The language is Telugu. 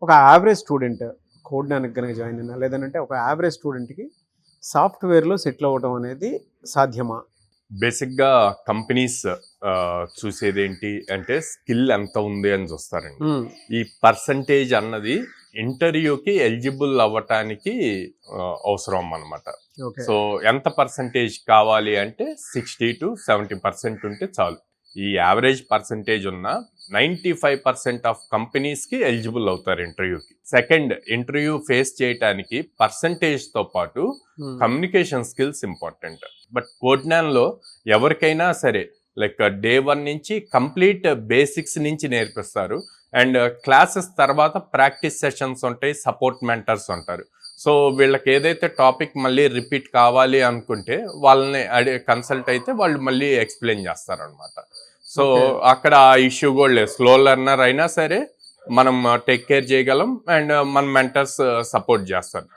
ఒక యావరేజ్ స్టూడెంట్ కోడ్నానికి కనుక జాయిన్ అయినా లేదంటే ఒక యావరేజ్ స్టూడెంట్కి సాఫ్ట్వేర్లో సెటిల్ అవ్వడం అనేది సాధ్యమా? బేసిక్గా కంపెనీస్ చూసేది ఏంటి అంటే స్కిల్ ఎంత ఉంది అని చూస్తారండి. ఈ పర్సంటేజ్ అన్నది ఇంటర్వ్యూకి ఎలిజిబుల్ అవ్వటానికి అవసరం అన్నమాట. సో ఎంత పర్సంటేజ్ కావాలి అంటే 60 to 70% ఉంటే చాలు. ఈ యావరేజ్ పర్సంటేజ్ ఉన్న 95% ఆఫ్ కంపెనీస్కి ఎలిజిబుల్ అవుతారు ఇంటర్వ్యూకి. సెకండ్, ఇంటర్వ్యూ ఫేస్ చేయడానికి పర్సంటేజ్తో పాటు కమ్యూనికేషన్ స్కిల్స్ ఇంపార్టెంట్. బట్ కోడ్నాన్లో ఎవరికైనా సరే లైక్ డే 1 నుంచి కంప్లీట్ బేసిక్స్ నుంచి నేర్పిస్తారు. అండ్ క్లాసెస్ తర్వాత ప్రాక్టీస్ సెషన్స్ ఉంటాయి, సపోర్ట్ మెంటర్స్ ఉంటారు. సో వీళ్ళకి ఏదైతే టాపిక్ మళ్ళీ రిపీట్ కావాలి అనుకుంటే వాళ్ళని కన్సల్ట్ అయితే వాళ్ళు మళ్ళీ ఎక్స్ప్లెయిన్ చేస్తారనమాట. సో అక్కడ ఆ ఇష్యూ కూడా లేదు. స్లో లెర్నర్ అయినా సరే మనం టేక్ కేర్ చేయగలం అండ్ మన మెంటర్స్ సపోర్ట్ చేస్తారు.